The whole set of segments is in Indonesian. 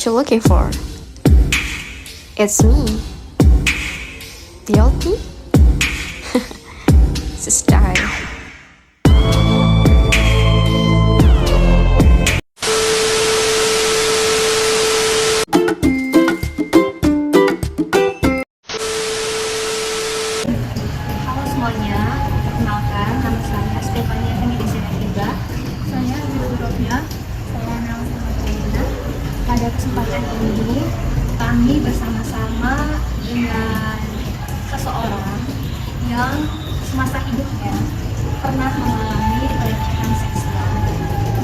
you looking for? It's me, the old me. It's a style. Halo semuanya, perkenalkan nama saya Stefania Henry Tiba. Saya Biolognya, saya nama Rina. Pada kesempatan ini kami bersama-sama dengan seseorang yang semasa hidupnya pernah mengalami pelecehan seksual.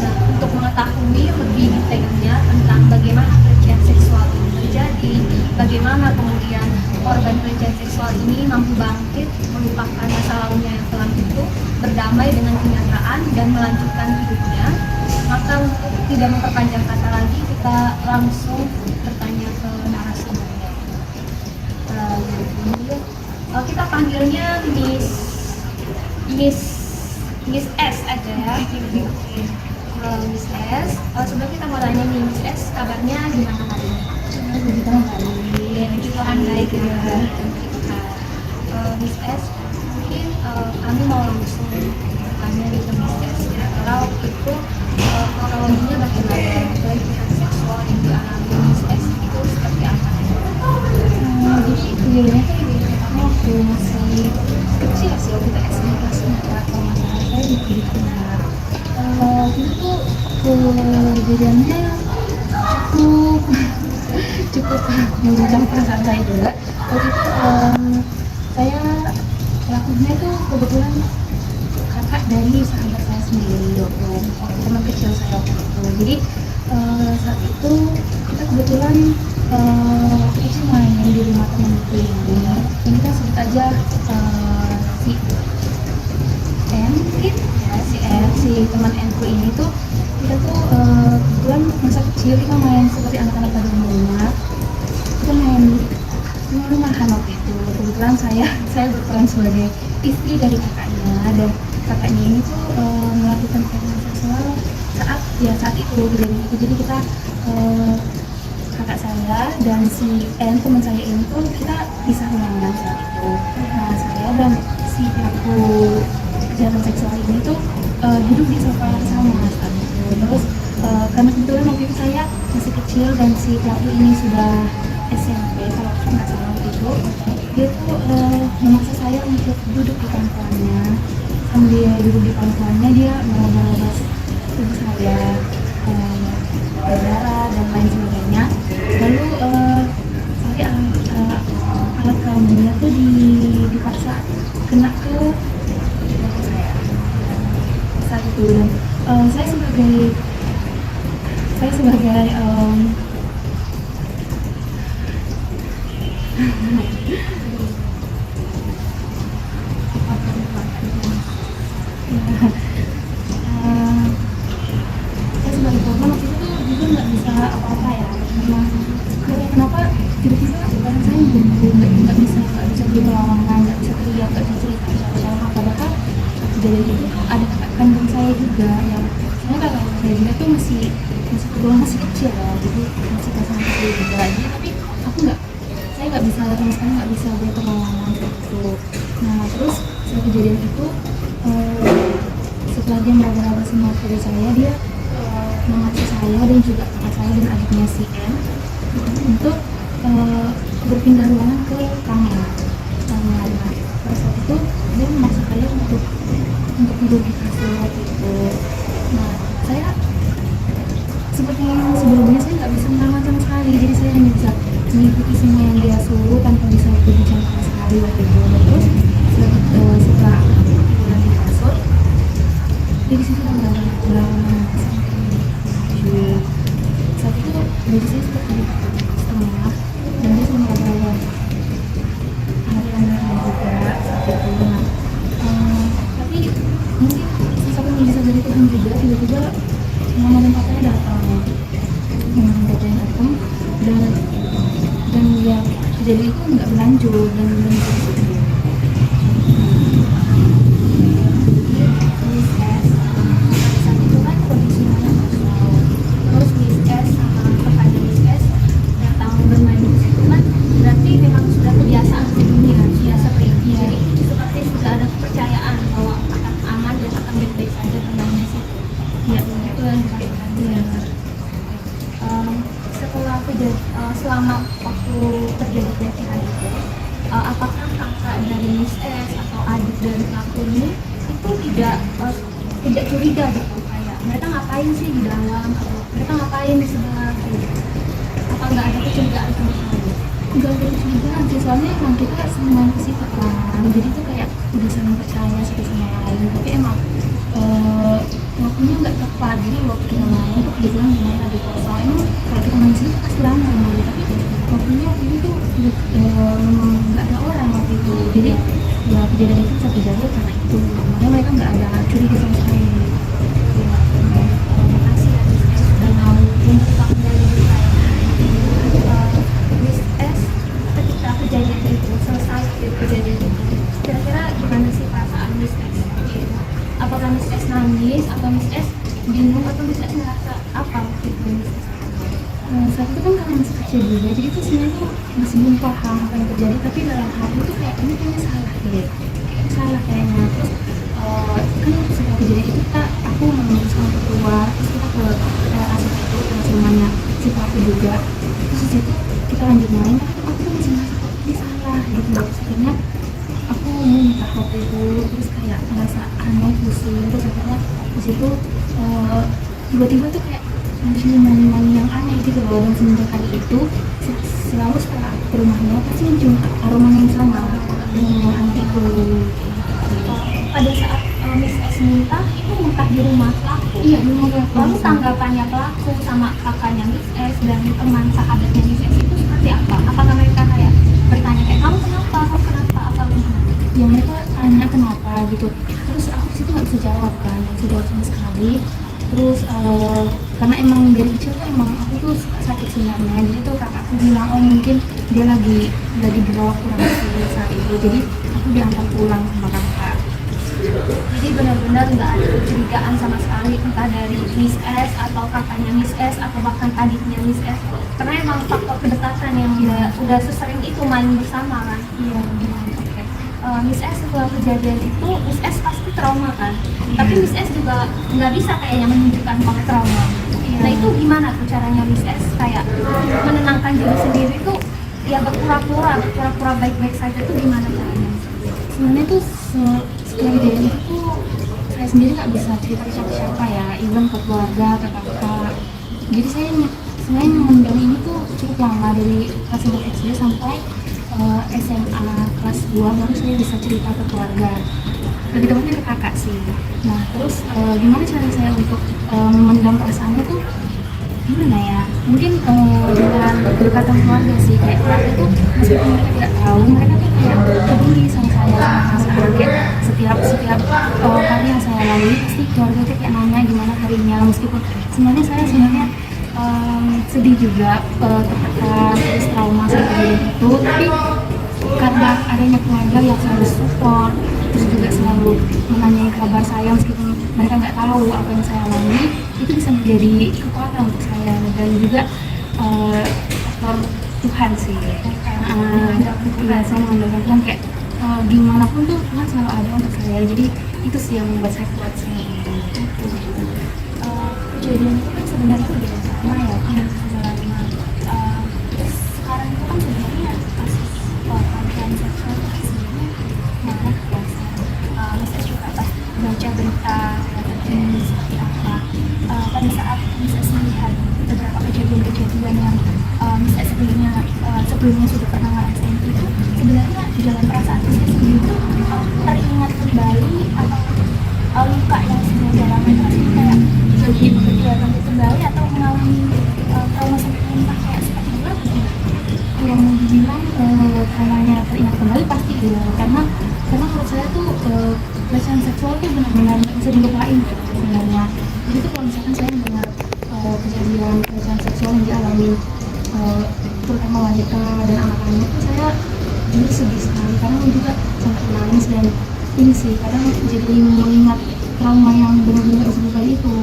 Nah, untuk mengetahui lebih detailnya tentang bagaimana pelecehan seksual ini terjadi, bagaimana kemudian korban pelecehan seksual ini mampu bangkit, melupakan masa lalunya yang kelam itu, berdamai dengan kenyataan dan melanjutkan hidupnya, maka untuk tidak memperpanjang kata lagi, kita langsung bertanya ke narasumbernya. Kita panggilnya Miss S aja ya. Miss S, sebelum kita mau tanya nih Miss S, kabarnya gimana hari ini? Tuhan baik ya. Miss S, mungkin kami mau langsung bertanya nih ke Miss S. Kira-kira waktu itu kronologinya bagaimana pelecehan seksual yang dialami Miss S itu seperti apa? Jadi kejadiannya tuh pertama waktu masih kecil sih, waktu SD kelas 4 kalau nggak salah saya di Filipina. Itu tuh kejadiannya cukup mengguncang perasaan saya juga. Waktu itu saya pelakunya tuh kebetulan kakak dari sahabat saya sendiri, teman kecil saya waktu itu. Jadi saat itu kita kebetulan itu main di rumah teman itu ini. Ini kita sebut aja si N mungkin ya, si teman N ku ini tuh kita tuh kebetulan masa kecil kita main seperti anak-anak pada umumnya. Kita main rumah-rumahan waktu itu. Kebetulan saya berperan sebagai istri dari kakaknya, dan kakaknya ini tuh melakukan pelecehan seksual saat itu kejadian itu. Jadi kita kakak saya dan si N teman saya ini tuh kita pisah ruangan saat itu. Nah, saya dan si pelaku kejahatan seksual ini tuh duduk di sofa sama saat itu. Terus karena kebetulan waktu itu saya masih kecil dan si pelaku ini sudah SMP kalau nggak salah waktu itu, dia tuh memaksa saya untuk duduk di pangkuannya. Sambil duduk di pangkuannya dia meraba-raba tubuh saya, darah dan lain sebagainya. Lalu alat kelaminnya tuh dipaksa kena ke saat itu. Dan saya sebagai korban waktu itu tuh juga nggak bisa apa-apa ya. Kenapa tiba-tiba badan saya nggak bisa beli perlawanan, nggak bisa teriak, nggak bisa cerita siapa-siapa. Padahal kejadian itu ada kakak kandung saya juga, yang saya kakak kandung saya juga tuh masih kecil ya, jadi masih kelas kecil juga. Jadi tapi saya nggak bisa sama sekali nggak bisa beli perlawanan gitu. Nah terus setelah kejadian itu setelah dia meraba-raba semua tubuh saya, dia memaksa saya dan juga kakak saya dan adiknya si N untuk berpindah ruangan ke kamar. Nah, pada saat itu dia memaksa saya untuk tidur di kasur gitu. Nah, saya seperti yang sebelumnya saya nggak bisa melawan sama sekali, jadi saya hanya bisa mengikuti semua yang dia suruh tanpa bisa berbicara sama sekali waktu itu. Terus setelah tidur di kasur, dia di situ berlawan saat itu baju saya seperti setengah dan dia sudah meraba-raba anak-anak juga saat itu. Tapi mungkin sesuatu yang bisa dari Tuhan juga, tiba-tiba mama dan papanya datang dan ya kejadian itu nggak berlanjut dan selama waktu terjadi pelecehan itu, apakah kakak dari Miss S atau adik dari pelaku ini itu tidak curiga gitu, kayak mereka ngapain sih di dalam atau mereka ngapain di sebelah gitu? Apa nggak ada kecurigaan sama sekali? Nggak ada kecurigaan sih, soalnya emang kita semuanya ke situ kan, jadi tuh kayak udah saling percaya satu sama lain. Tapi emang waktunya nggak tepat, jadi waktu kita main tuh kebetulan main ada kosong. Emang kalau kita main sini pasti lama main, tapi waktunya waktu itu tuh nggak ada orang waktu itu, jadi ya kejadian itu bisa terjadi karena itu. Makanya mereka nggak ada curiga sama sekali. Terima kasih ya Miss S sudah mau membuka kembali saya. Miss S, ketika kejadian itu selesai kejadian itu, kira-kira gimana sih perasaan Miss S? Apakah Miss S nangis atau Miss S bingung atau Miss S merasa apa waktu itu Miss S? Saat itu kan karena masih kecil juga, jadi tuh sebenarnya tuh masih belum paham apa yang terjadi, tapi dalam hati tuh kayak ini kayaknya salah gitu, kayak salah kayaknya. Terus kan setelah kejadian itu aku memutuskan untuk keluar, terus kita ke asap itu ke rumahnya si pelaku juga. Terus di situ kita lanjut main, tapi aku tuh masih merasa kok ini salah gitu. Terus akhirnya aku minta waktu itu, terus kayak merasa aneh, pusing. Terus akhirnya di situ tiba-tiba tuh kayak mencium wangi yang aneh gitu loh. Dan semenjak hari itu selalu setelah aku ke rumahnya pasti mencium aroma yang sama dengan yang aneh itu. Pada saat Miss S minta itu muntah di rumah pelaku. Iya, di rumah pelaku. Lalu tanggapannya pelaku sama kakaknya Miss S dan teman sahabatnya Miss S itu seperti apa? Apakah mereka kayak bertanya kayak kamu kenapa atau gimana? Ya mereka tanya kenapa gitu, terus aku situ nggak bisa jawab kan, nggak bisa jawab sama sekali. Terus karena emang dari kecil tuh emang aku tuh sakit sinarnya, jadi tuh kakakku bilang oh mungkin dia lagi dibawa kurang sih saat itu, jadi aku diantar pulang sama kakak. Jadi benar-benar nggak ada kecurigaan sama sekali entah dari Miss S atau kakaknya Miss S atau bahkan adiknya Miss S, karena emang faktor kedekatan yang udah sesering itu main bersama kan. Iya. Miss S setelah kejadian itu Miss S pasti trauma kan, tapi Miss S juga nggak bisa kayaknya menunjukkan kalau trauma. Nah itu gimana tuh caranya Miss S kayak menenangkan diri sendiri tuh, ya berpura-pura baik-baik saja tuh gimana caranya? Sebenarnya tuh setelah kejadian itu tuh saya sendiri nggak bisa cerita ke siapa-siapa ya, even ke keluarga, ke kakak. Jadi saya sebenarnya memendam ini tuh cukup lama, dari kelas 1 SD sampai SMA kelas 2 baru saya bisa cerita ke keluarga, lebih tepatnya ke kakak sih. Nah terus gimana cara saya untuk memendam perasaannya tuh gimana ya, mungkin dengan kedekatan keluarga sih. Kayak keluarga tuh meskipun mereka tidak tahu, mereka tuh kayak peduli sama saya, kayak setiap hari yang saya lalui pasti keluarga tuh kayak nanya gimana harinya, meskipun sebenarnya saya sedih juga, tertekan, terus trauma sama kejadian itu, tapi karena adanya keluarga yang selalu support, terus juga selalu menanyai kabar saya meskipun mereka nggak tahu apa yang saya alami, itu bisa menjadi kekuatan untuk saya. Dan juga faktor Tuhan sih, saya mengandalkan Tuhan, kayak gimana pun tuh Tuhan selalu ada untuk saya, jadi itu sih yang membuat saya kuat sih. Kejadian itu kan sebenarnya udah lama ya, sudah lama. Terus sekarang itu kan sebenarnya kasus pelecehan seksual sebenarnya banyak ya. Miss S juga baca berita ini seperti apa. Pada saat Miss S melihat beberapa kejadian-kejadian yang Miss S sebelumnya sudah pernah ngerasain itu, sebenarnya di dalam perasaan Miss S sendiri itu teringat kembali atau luka yang sebenarnya dalam itu kayak jadi kembali atau mengalami trauma sampai muntah kayak seperti itu. Yang mau dibilang traumanya teringat kembali pasti ya, karena menurut saya tuh pelecehan seksual tuh benar-benar nggak bisa dilupain sebenarnya. Jadi tuh kalau misalkan saya mendengar kejadian pelecehan seksual yang dialami terutama wanita dan anak-anak, itu saya jadi sedih sekali, karena juga sampai nangis. Dan ini sih kadang jadi mengingat trauma yang benar-benar harus dilupain itu.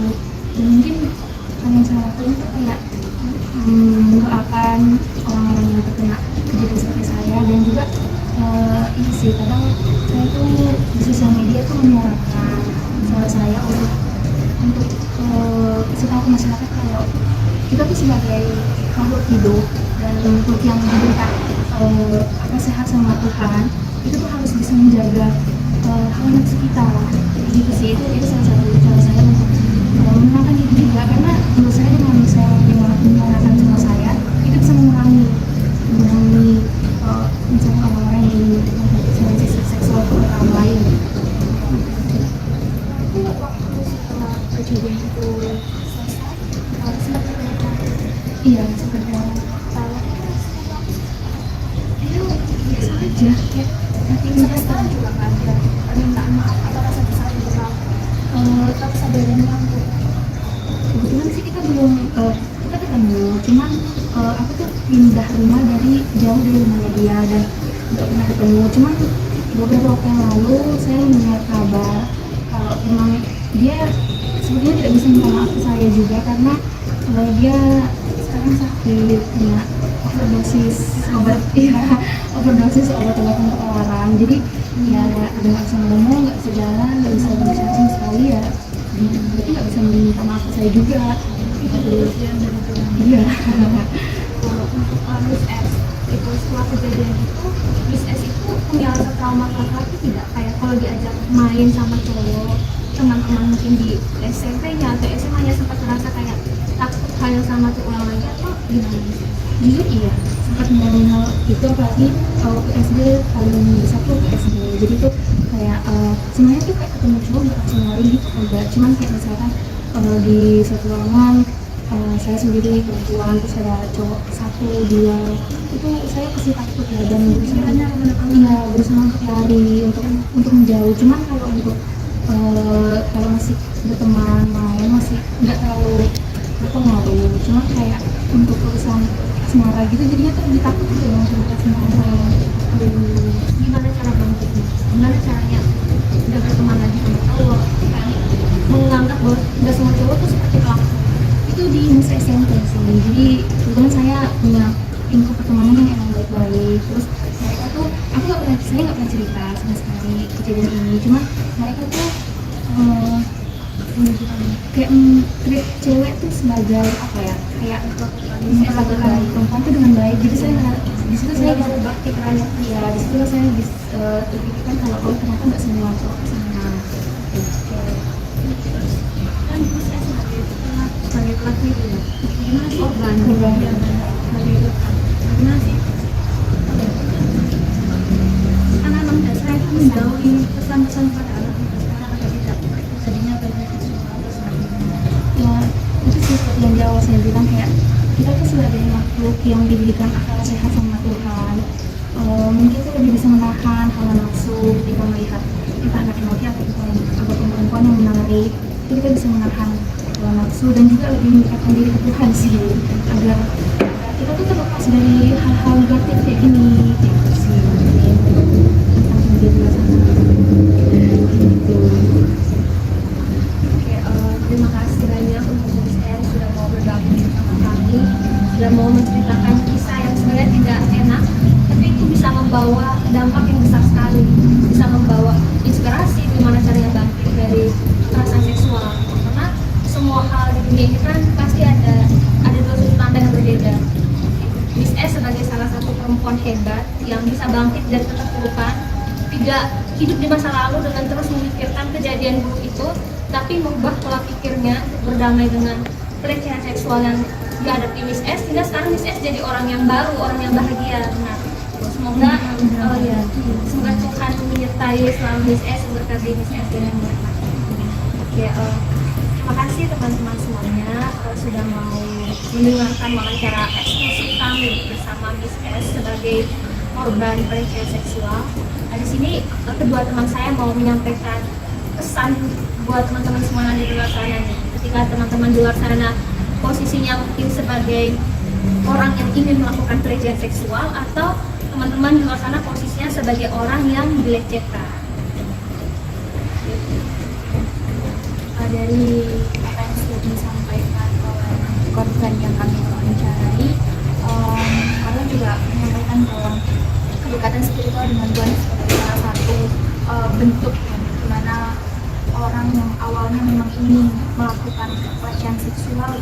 Dan mungkin hal yang saya lakukan itu kayak mendoakan orang-orang yang terkena kejadian seperti saya. Dan juga ini sih kadang saya tuh di sosial media tuh menyuarakan suara saya untuk kasih tahu ke masyarakat kalau kita tuh sebagai makhluk hidup dan untuk yang diberikan sehat sama Tuhan itu tuh harus bisa menjaga hawa nafsu kita gitu sih. Itu salah satu cara saya untuk menenangkan diri juga, karena menurut saya dengan saya menyenangkan sama saya itu bisa mengurangi misalnya orang-orang yang ingin seksual ke orang lain. Kejadian itu selesai, sempat mereka Iya, sebenarnya itu biasa aja, kayak sampai sekarang juga nggak ada permintaan maaf atau rasa bersalah untuk kamu, atau kesadaran kamu. kebetulan sih kita belum kita ketemu, cuman aku tuh pindah rumah dari jauh dari rumahnya dia dan nggak pernah ketemu. Cuman beberapa waktu yang lalu saya mendengar kabar kalau memang dia sebetulnya tidak bisa minta maaf ke saya juga, karena dia sekarang sakit kena overdosis obat overdosis obat-obatan terlarang. Jadi ya udah nggak bisa ngomong, nggak bisa jalan, nggak bisa berbicara sama sekali ya. Berarti nggak bisa minta maaf ke saya juga. Iya. Kalau untuk Miss S itu setelah kejadian itu, Miss S itu punya rasa trauma laki-laki tidak, kayak kalau diajak main sama cowok teman-teman mungkin di SMP-nya atau SMA-nya sempat merasa kayak takut hal yang sama terulang lagi atau gimana? Jujur iya, sempat ngalamin hal itu, apalagi kalau ke SD paling besar tuh ke SD. Jadi tuh kayak sebenarnya tuh kayak ketemu cowok nggak langsung lari gitu enggak, cuman kayak misalkan di suatu ruangan saya sendiri perempuan terus ada cowok satu dua, itu saya pasti takut ya dan berusaha untuk lari untuk menjauh. Cuman kalau untuk kalau masih berteman main masih nggak terlalu berpengaruh. Cuma kayak untuk urusan asmara gitu jadinya tuh lebih takut gitu loh untuk asmara. Gimana cara bangkitnya? Gimana caranya udah berteman lagi sama cowok? Kan menganggap bahwa nggak semua cowok tuh seperti kamu. Itu di masa SMP sih, jadi kebetulan saya punya lingkup pertemanan yang emang baik-baik. Terus mereka tuh, saya nggak pernah cerita sama sekali kejadian ini, cuma mereka tuh kayak treat cewek tuh sebagai apa ya, kayak memperlakukan perempuan tuh dengan baik. Jadi saya di situ saya bisa bakti perannya, ya di situ saya bisa terpikirkan kalau ternyata nggak semua cowok sama. Kan bisa sebagai pelaku itu ya. Gimana sih korban? Gimana sih? Karena memang dasarnya itu menjauhi pesan-pesan pada anak kita sekarang atau tidak. Jadinya banyak Ya itu sih seperti yang di awal saya bilang, kayak kita tuh sebagai makhluk yang diberikan akal sehat sama Tuhan, mungkin kita lebih bisa menahan hawa nafsu ketika melihat entah laki-laki ataupun perempuan yang menarik. Itu kita bisa menahan hawa nafsu dan juga lebih mendekatkan diri ke Tuhan sih, agar kita tuh terlepas dari hal-hal negatif kayak gini gitu sih. Tentang diri kita gitu. terima kasih banyak untuk Miss R sudah mau bergabung bersama kami, sudah mau menceritakan kisah yang sebenarnya tidak enak, tapi itu bisa membawa dampak yang besar sekali, bisa membawa inspirasi gimana caranya bangkit dari kekerasan seksual. Karena semua hal di dunia ini kan pasti ada dua sudut pandang yang berbeda. Miss S sebagai salah satu perempuan hebat yang bisa bangkit dari keterpurukan, tidak hidup di masa lalu dengan terus memikirkan kejadian buruk itu, tapi mengubah pola pikirnya untuk berdamai dengan pelecehan seksual yang dihadapi Miss S, sehingga sekarang Miss S jadi orang yang baru, orang yang bahagia. Nah, semoga semoga Tuhan menyertai selalu Miss S, memberkati Miss S dengan berkat. Oke, terima kasih teman-teman semuanya sudah mau mendengarkan wawancara eksklusif kami bersama Miss S sebagai korban pelecehan seksual. Nah, di sini kedua teman saya mau menyampaikan pesan buat teman-teman semua di luar sana nih. Ketika teman-teman di luar sana posisinya mungkin sebagai orang yang ingin melakukan pelecehan seksual, atau teman-teman di luar sana posisinya sebagai orang yang dilecehkan. Dari apa yang sudah disampaikan oleh korban yang kami wawancarai, kalian juga menyampaikan bahwa kedekatan spiritual dengan Tuhan sebagai salah satu bentuk di mana orang yang awalnya memang ingin melakukan pelecehan seksual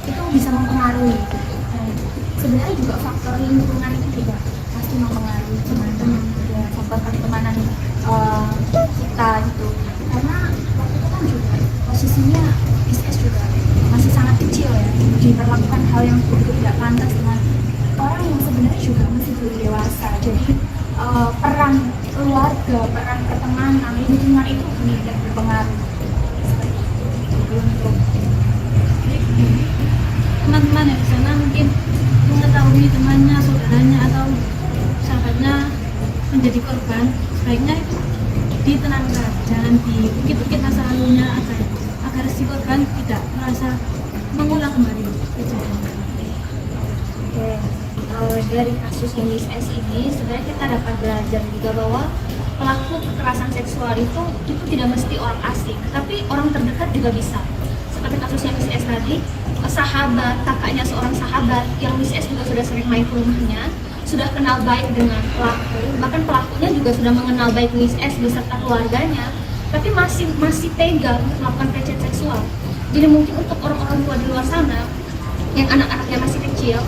itu bisa mempengaruhi. Nah, sebenarnya juga faktor lingkungan itu juga pasti mempengaruhi teman-teman juga faktor pertemanan kita gitu. Karena waktu itu kan juga posisinya ISS juga masih sangat kecil ya, diperlakukan hal yang begitu tidak pantas dengan orang yang sebenarnya juga masih belum dewasa. Jadi peran keluarga, peran pertemanan, lingkungan itu tidak berpengaruh. Untuk teman-teman yang di sana mungkin mengetahui temannya, saudaranya atau sahabatnya menjadi korban, sebaiknya itu ditenangkan, jangan diungkit-ungkit masa lalunya agar si korban tidak merasa mengulang kembali kejadian. Oke, dari kasus yang Miss S ini sebenarnya kita dapat belajar juga bahwa pelaku kekerasan seksual itu tidak mesti orang asing, tapi orang terdekat juga bisa. Seperti kasusnya Miss S tadi, sahabat, kakaknya seorang sahabat yang Miss S juga sudah sering main ke rumahnya, sudah kenal baik dengan pelaku, bahkan pelakunya juga sudah mengenal baik Miss S beserta keluarganya, tapi masih tega untuk melakukan pelecehan seksual. Jadi mungkin untuk orang-orang tua di luar sana yang anak-anaknya masih kecil,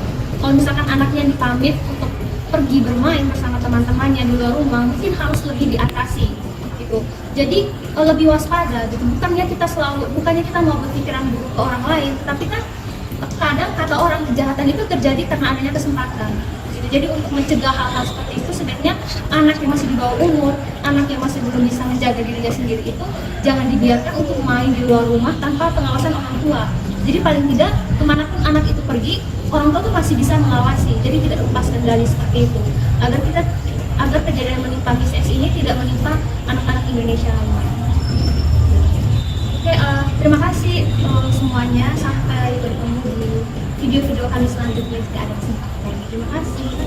kalau misalkan anaknya dipamit untuk pergi bermain bersama teman-temannya di luar rumah, mungkin harus lebih diatasi gitu. Jadi lebih waspada gitu. Bukannya kita mau berpikiran buruk ke orang lain, tapi kan kadang kata orang kejahatan itu terjadi karena adanya kesempatan. Gitu. Jadi untuk mencegah hal-hal seperti itu sebaiknya anak yang masih di bawah umur, anak yang masih belum bisa menjaga dirinya sendiri itu jangan dibiarkan untuk main di luar rumah tanpa pengawasan orang tua. Jadi paling tidak kemanapun anak itu pergi, orang tua tuh masih bisa mengawasi. Jadi tidak lepas kendali seperti itu. Agar kejadian menimpa Miss S ini tidak menimpa anak-anak Indonesia lainnya. Oke, terima kasih semuanya. Sampai bertemu di video-video kami selanjutnya jika ada kesempatan. Terima kasih.